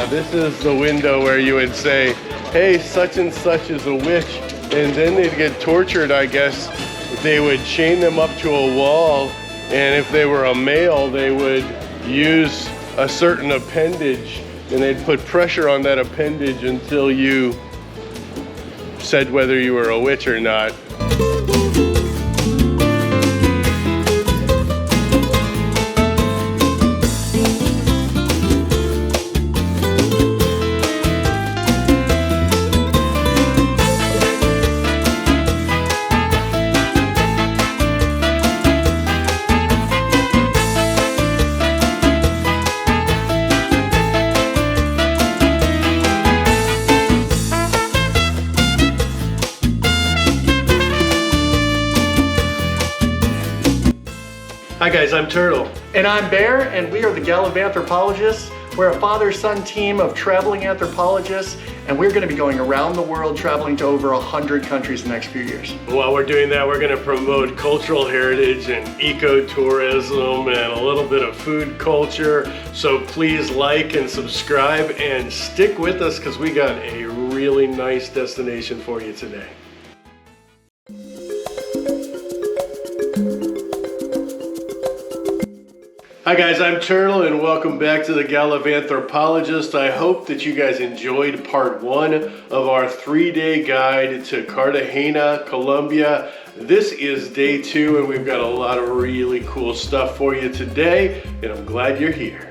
this is the window where you would say, hey, such and such is a witch, and then they'd get tortured, I guess. They would chain them up to a wall, and if they were a male, they would use a certain appendage, and they'd put pressure on that appendage until you said whether you were a witch or not. Hi guys, I'm Turtle. And I'm Bear, and we are the Gallivanthropologists. We're a father-son team of traveling anthropologists, and we're going to be going around the world traveling to over 100 countries in the next few years. While we're doing that, we're going to promote cultural heritage and ecotourism and a little bit of food culture. So please like and subscribe and stick with us because we got a really nice destination for you today. Hi guys, I'm Turtle and welcome back to the Gallivanthropologist. I hope that you guys enjoyed part 1 of our 3-day guide to Cartagena, Colombia. This is day 2 and we've got a lot of really cool stuff for you today, and I'm glad you're here.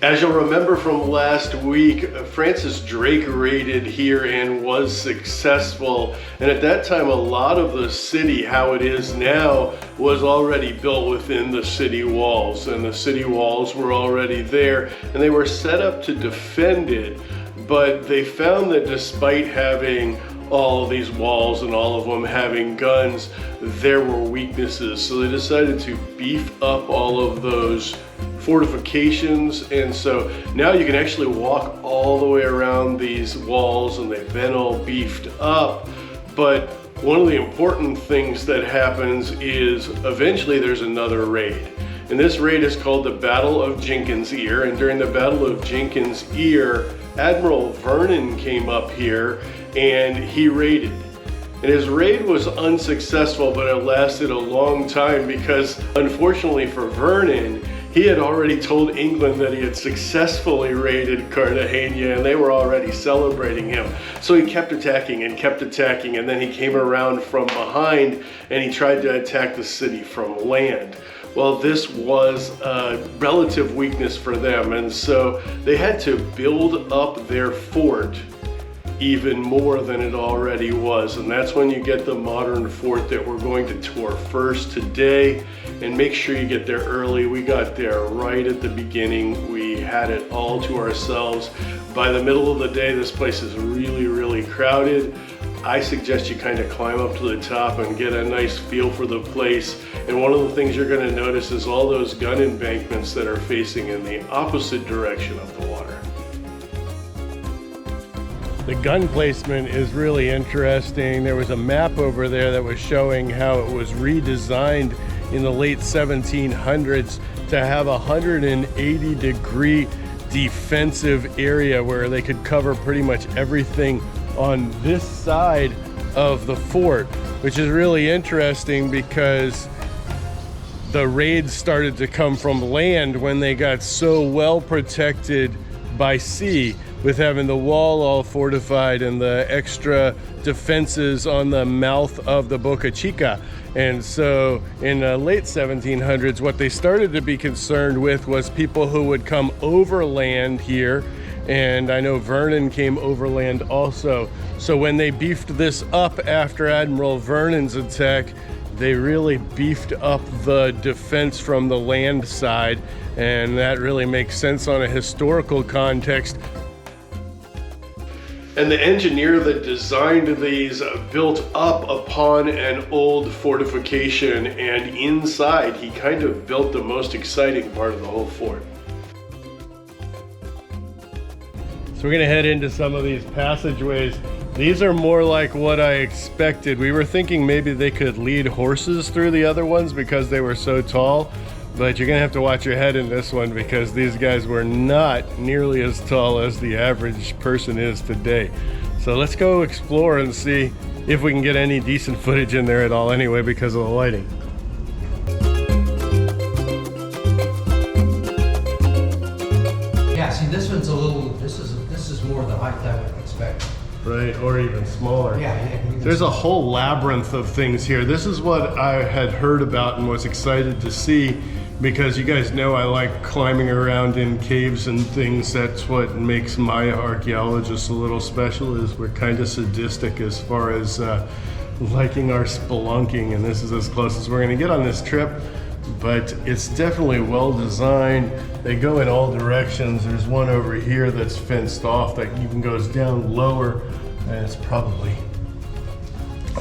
As you'll remember from last week, Francis Drake raided here and was successful. And at that time, a lot of the city, how it is now, was already built within the city walls. And the city walls were already there, and they were set up to defend it. But they found that despite having all of these walls and all of them having guns, there were weaknesses. So they decided to beef up all of those fortifications, and so now you can actually walk all the way around these walls and they've been all beefed up. But one of the important things that happens is eventually there's another raid, and this raid is called the Battle of Jenkins Ear. And during the Battle of Jenkins Ear, Admiral Vernon came up here and he raided. And his raid was unsuccessful, but it lasted a long time because unfortunately for Vernon, he had already told England that he had successfully raided Cartagena, and they were already celebrating him. So he kept attacking, and then he came around from behind and he tried to attack the city from land. Well, this was a relative weakness for them, and so they had to build up their fort even more than it already was. And that's when you get the modern fort that we're going to tour first today. And make sure you get there early. We got there right at the beginning. We had it all to ourselves. By the middle of the day, this place is really, really crowded. I suggest you kind of climb up to the top and get a nice feel for the place. And one of the things you're going to notice is all those gun embankments that are facing in the opposite direction of the water. The gun placement is really interesting. There was a map over there that was showing how it was redesigned in the late 1700s to have a 180-degree defensive area where they could cover pretty much everything on this side of the fort, which is really interesting because the raids started to come from land when they got so well protected by sea, with having the wall all fortified and the extra defenses on the mouth of the Boca Chica. And so in the late 1700s, what they started to be concerned with was people who would come overland here. And I know Vernon came overland also. So when they beefed this up after Admiral Vernon's attack, they really beefed up the defense from the land side. And that really makes sense on a historical context. And the engineer that designed these built up upon an old fortification, and inside he kind of built the most exciting part of the whole fort. So we're gonna head into some of these passageways. These are more like what I expected. We were thinking maybe they could lead horses through the other ones because they were so tall, But you're gonna have to watch your head in this one because these guys were not nearly as tall as the average person is today. So let's go explore and see if we can get any decent footage in there at all anyway because of the lighting. Yeah, see, this one's a little, this is more the height I would expect. Right, or even smaller. Yeah. There's a whole labyrinth of things here. This is what I had heard about and was excited to see because you guys know I like climbing around in caves and things. That's what makes my archaeologists a little special, is we're kind of sadistic as far as liking our spelunking, and this is as close as we're gonna get on this trip. But it's definitely well designed. They go in all directions. There's one over here that's fenced off that even goes down lower, and it's probably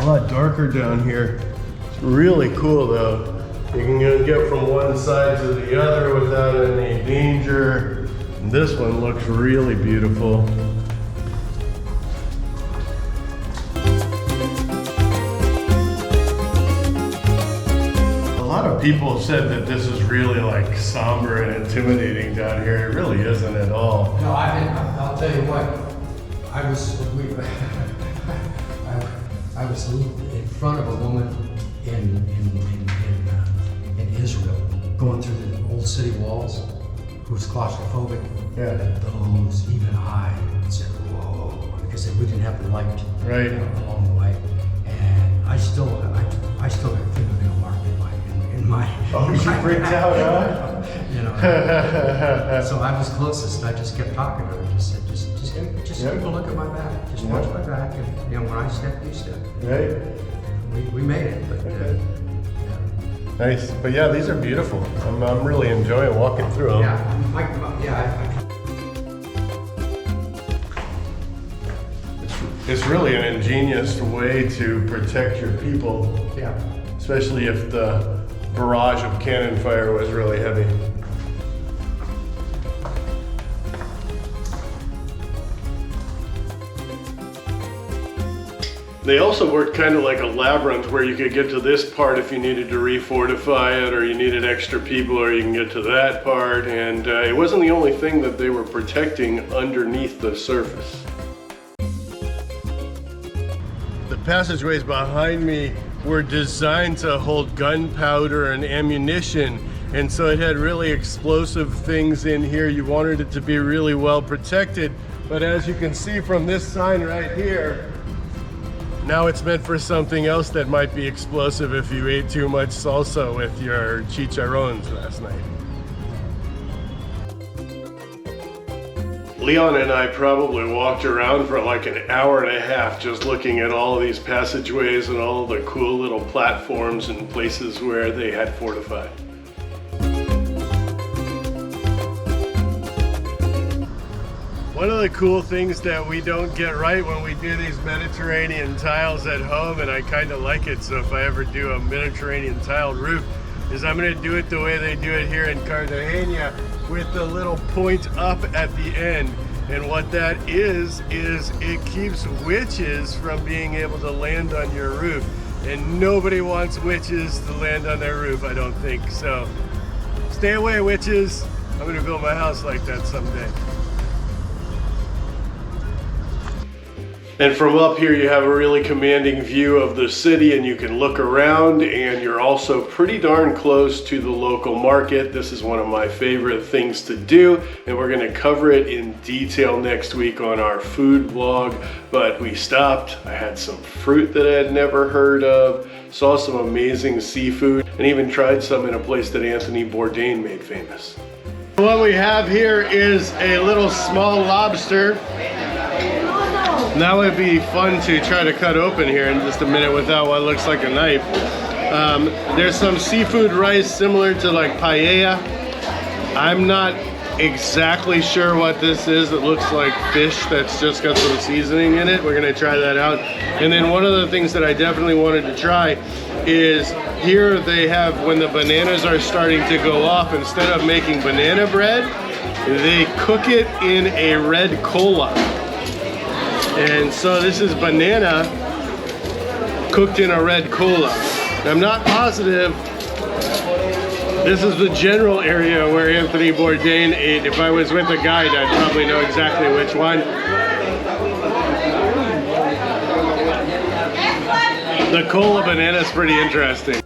a lot darker down here. It's really cool though. You can get from one side to the other without any danger. And this one looks really beautiful. A lot of people said that this is really like somber and intimidating down here. It really isn't at all. No, I'll tell you what, I was in front of a woman in Israel, going through the old city walls, who was claustrophobic. Yeah. And those, even I said, whoa, because we didn't have the light Right. along the way. And I still got fingernail mark in my. Oh, you freaked out, huh? You know. So I was closest. I just kept talking to her. Just said, just Yep. keep a look at my back. Just watch my back, and you know, when I step, you step. Right? We made it, but Okay. yeah. Nice. But yeah, these are beautiful. I'm really enjoying walking through them. It's really an ingenious way to protect your people, Yeah. especially if the barrage of cannon fire was really heavy. They also worked kind of like a labyrinth where you could get to this part if you needed to refortify it, or you needed extra people, or you can get to that part. And it wasn't the only thing that they were protecting underneath the surface. The passageways behind me were designed to hold gunpowder and ammunition, and so it had really explosive things in here. You wanted it to be really well protected, but as you can see from this sign right here, now it's meant for something else that might be explosive if you ate too much salsa with your chicharrones last night. Leon and I probably walked around for like an hour and a half just looking at all of these passageways and all of the cool little platforms and places where they had fortified. One of the cool things that we don't get right when we do these Mediterranean tiles at home, and I kind of like it, so if I ever do a Mediterranean tiled roof, is I'm going to do it the way they do it here in Cartagena, with the little point up at the end. And what that is it keeps witches from being able to land on your roof. And nobody wants witches to land on their roof, I don't think. So stay away, witches. I'm going to build my house like that someday. And from up here you have a really commanding view of the city, and you can look around, and you're also pretty darn close to the local market. This is one of my favorite things to do, and we're going to cover it in detail next week on our food vlog. But we stopped, I had some fruit that I had never heard of, saw some amazing seafood, and even tried some in a place that Anthony Bourdain made famous. What we have here is a little small lobster. That would be fun to try to cut open here in just a minute without what looks like a knife. There's some seafood rice similar to like paella. I'm not exactly sure what this is. It looks like fish that's just got some seasoning in it. We're gonna try that out. And then one of the things that I definitely wanted to try is here they have, when the bananas are starting to go off, instead of making banana bread, they cook it in a red cola. And so this is banana cooked in a red cola. I'm not positive This is the general area where Anthony Bourdain ate. If I was with a guide, I'd probably know exactly which one. The cola banana is pretty interesting.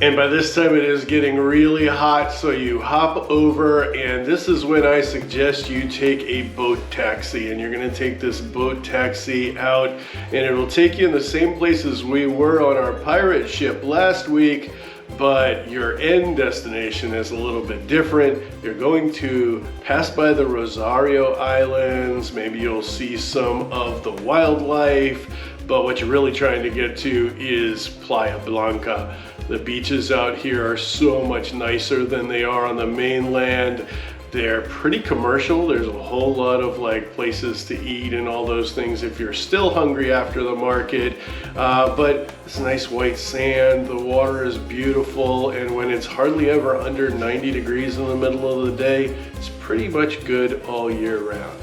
And by this time it is getting really hot, so you hop over, and this is when I suggest you take a boat taxi. And you're gonna take this boat taxi out, and it'll take you in the same places we were on our pirate ship last week, but your end destination is a little bit different. You're going to pass by the Rosario Islands, maybe you'll see some of the wildlife, but what you're really trying to get to is Playa Blanca. The beaches out here are so much nicer than they are on the mainland. They're pretty commercial. There's a whole lot of like places to eat and all those things if you're still hungry after the market. But it's nice white sand, the water is beautiful, and when it's hardly ever under 90 degrees in the middle of the day, it's pretty much good all year round.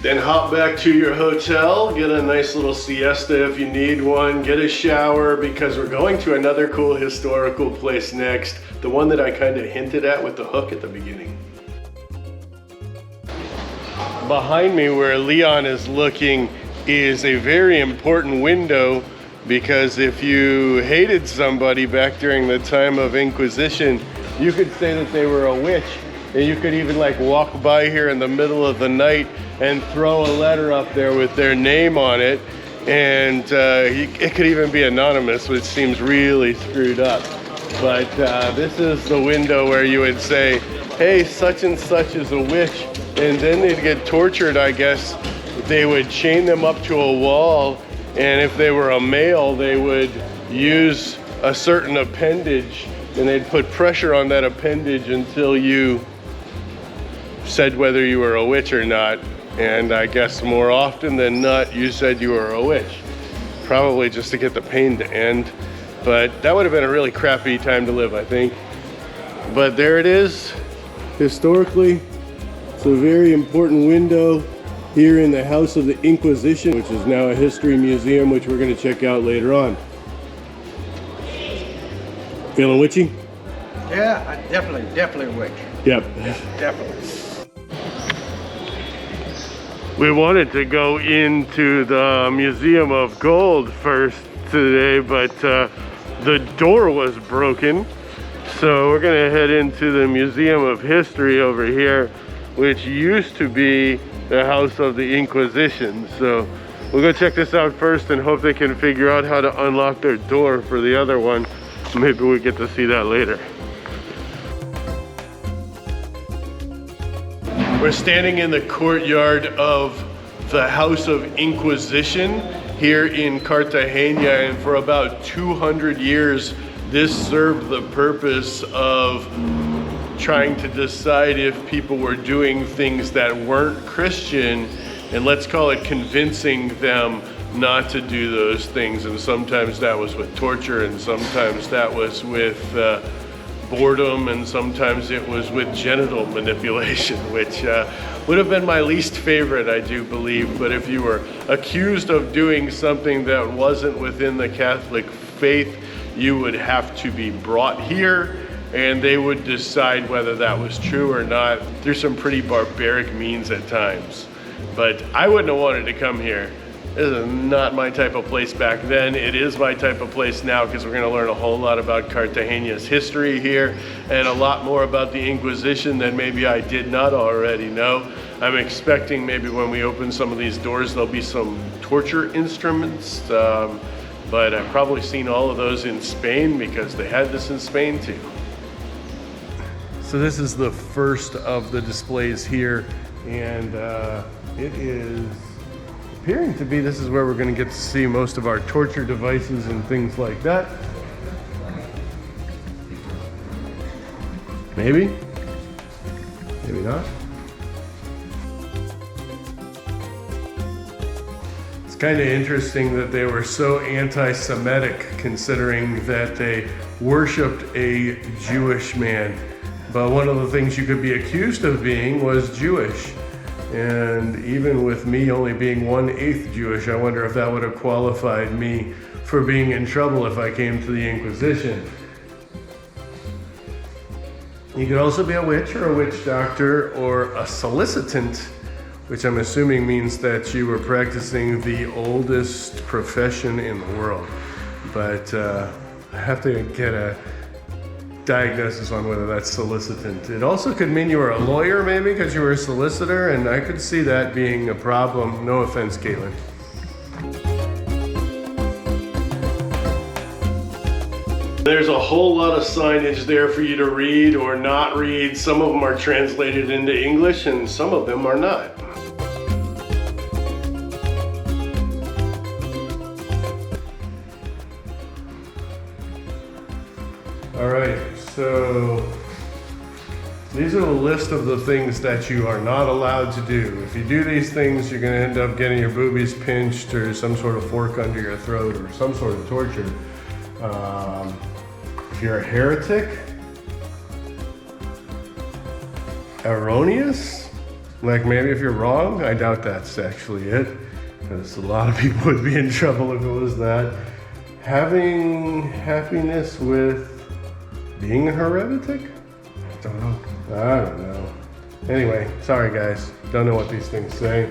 Then hop back to your hotel, get a nice little siesta if you need one, get a shower, because we're going to another cool historical place next, the one that I kind of hinted at with the hook at the beginning. Behind me where Leon is looking is a very important window, because if you hated somebody back during the time of Inquisition, you could say that they were a witch. And you could even like walk by here in the middle of the night and throw a letter up there with their name on it. And it could even be anonymous, which seems really screwed up. But this is the window where you would say, hey, such and such is a witch. And then they'd get tortured, I guess. They would chain them up to a wall. And if they were a male, they would use a certain appendage. And they'd put pressure on that appendage until you said whether you were a witch or not, and I guess more often than not you said you were a witch, probably just to get the pain to end. But that would have been a really crappy time to live, I think. But there it is. Historically, it's a very important window here in the House of the Inquisition, which is now a history museum, which we're going to check out later on. Feeling witchy? Yeah, definitely a witch. Yep. Definitely. We wanted to go into the Museum of Gold first today, but the door was broken. So we're gonna head into the Museum of History over here, which used to be the House of the Inquisition. So we'll go check this out first and hope they can figure out how to unlock their door for the other one. Maybe we get to see that later. We're standing in the courtyard of the House of Inquisition here in Cartagena, and for about 200 years this served the purpose of trying to decide if people were doing things that weren't Christian, and let's call it convincing them not to do those things. And sometimes that was with torture, and sometimes that was with boredom, and sometimes it was with genital manipulation, which would have been my least favorite, I do believe. But if you were accused of doing something that wasn't within the Catholic faith, you would have to be brought here, and they would decide whether that was true or not through some pretty barbaric means at times. But I wouldn't have wanted to come here. This is not my type of place back then. It is my type of place now, because we're going to learn a whole lot about Cartagena's history here and a lot more about the Inquisition than maybe I did not already know. I'm expecting maybe when we open some of these doors there'll be some torture instruments, but I've probably seen all of those in Spain because they had this in Spain too. So this is the first of the displays here, and it is appearing to be, this is where we're going to get to see most of our torture devices and things like that. Maybe, maybe not. It's kind of interesting that they were so anti-Semitic, considering that they worshipped a Jewish man. But one of the things you could be accused of being was Jewish. And even with me only being 1/8 Jewish, I wonder if that would have qualified me for being in trouble if I came to the Inquisition. You could also be a witch or a witch doctor or a solicitant, which I'm assuming means that you were practicing the oldest profession in the world. But I have to get a diagnosis on whether that's solicitant. It also could mean you were a lawyer maybe because you were a solicitor, and I could see that being a problem. No offense, Caitlin. There's a whole lot of signage there for you to read or not read. Some of them are translated into English and some of them are not. All right, so these are the list of the things that you are not allowed to do. If you do these things, you're gonna end up getting your boobies pinched or some sort of fork under your throat or some sort of torture. If you're a heretic, erroneous, like maybe if you're wrong, I doubt that's actually it, because a lot of people would be in trouble if it was that. Having happiness with being a heretic? I don't know. Anyway, sorry guys, don't know what these things say,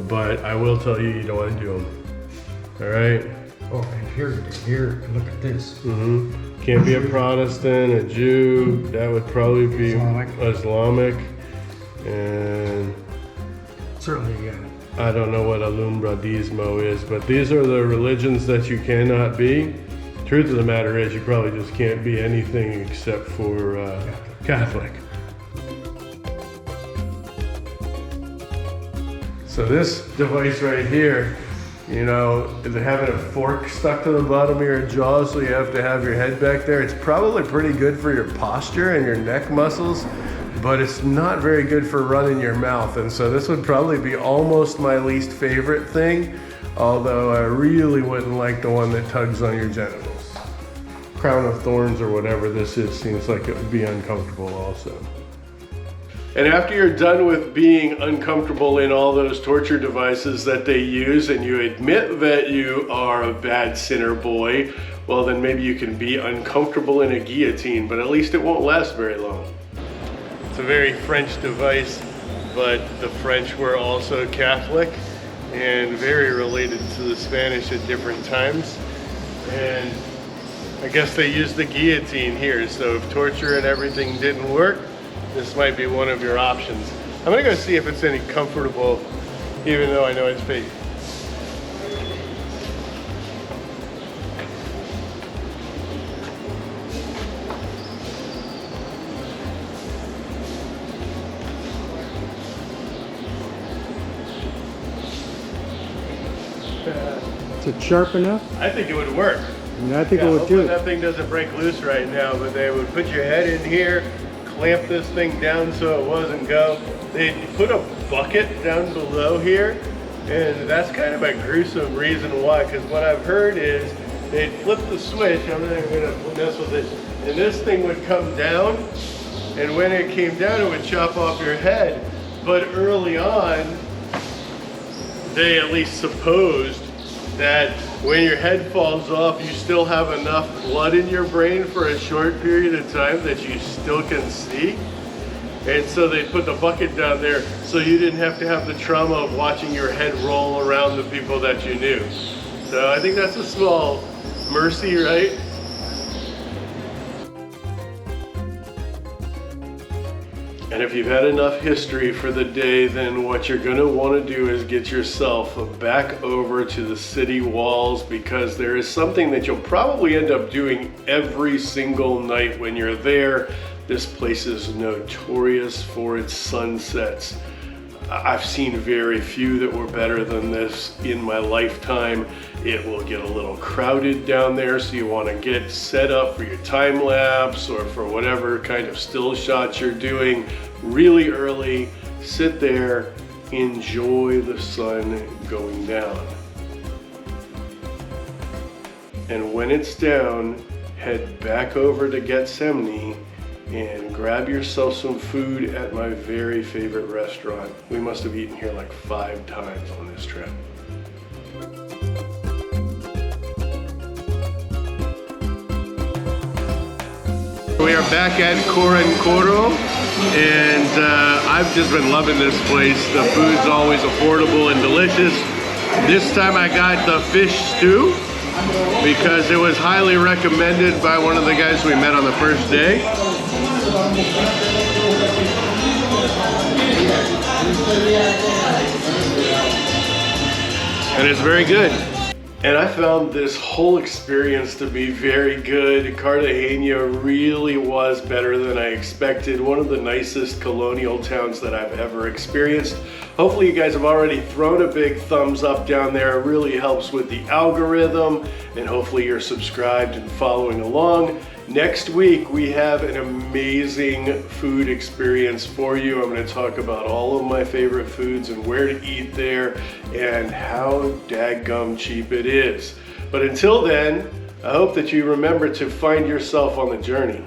but I will tell you, you don't want to do them. All right? Oh, and here, look at this. Can't be a Protestant, a Jew, that would probably be Islamic. And Certainly, yeah. I don't know what Alumbradismo is, but these are the religions that you cannot be. Truth of the matter is, you probably just can't be anything except for Catholic. So this device right here, you know, having a fork stuck to the bottom of your jaw so you have to have your head back there, it's probably pretty good for your posture and your neck muscles, but it's not very good for running your mouth. And so this would probably be almost my least favorite thing, although I really wouldn't like the one that tugs on your genitals. Crown of thorns or whatever this is seems like it would be uncomfortable also. And after you're done with being uncomfortable in all those torture devices that they use and you admit that you are a bad sinner boy, well then maybe you can be uncomfortable in a guillotine, but at least it won't last very long. It's a very French device, but the French were also Catholic and very related to the Spanish at different times. And I guess they used the guillotine here, so if torture and everything didn't work, this might be one of your options. I'm gonna go see if it's any comfortable, even though I know it's fake. Is it sharp enough? I think it would work. I mean, I think it would hopefully too. that thing doesn't break loose right now, but they would put your head in here, clamp this thing down so it wasn't go. They'd put a bucket down below here, and that's kind of a gruesome reason why, because what I've heard is they'd flip the switch, I'm not even gonna mess with it, and this thing would come down, and when it came down it would chop off your head. But early on, they at least supposed that when your head falls off, you still have enough blood in your brain for a short period of time that you still can see. And so they put the bucket down there so you didn't have to have the trauma of watching your head roll around the people that you knew. So I think that's a small mercy, right? And if you've had enough history for the day, then what you're gonna wanna do is get yourself back over to the city walls, because there is something that you'll probably end up doing every single night when you're there. This place is notorious for its sunsets. I've seen very few that were better than this in my lifetime. It will get a little crowded down there, so you want to get set up for your time lapse or for whatever kind of still shots you're doing really early. Sit there, enjoy the sun going down. And when it's down, head back over to Gethsemane and grab yourself some food at my very favorite restaurant. We must have eaten here like 5 times on this trip. We are back at Coro, and I've just been loving this place. The food's always affordable and delicious. This time I got the fish stew because it was highly recommended by one of the guys we met on the first day. And it's very good. And I found this whole experience to be very good. Cartagena really was better than I expected. One of the nicest colonial towns that I've ever experienced. Hopefully you guys have already thrown a big thumbs up down there. It really helps with the algorithm, and hopefully you're subscribed and following along. Next week, we have an amazing food experience for you. I'm going to talk about all of my favorite foods and where to eat there and how daggum cheap it is. But until then, I hope that you remember to find yourself on the journey.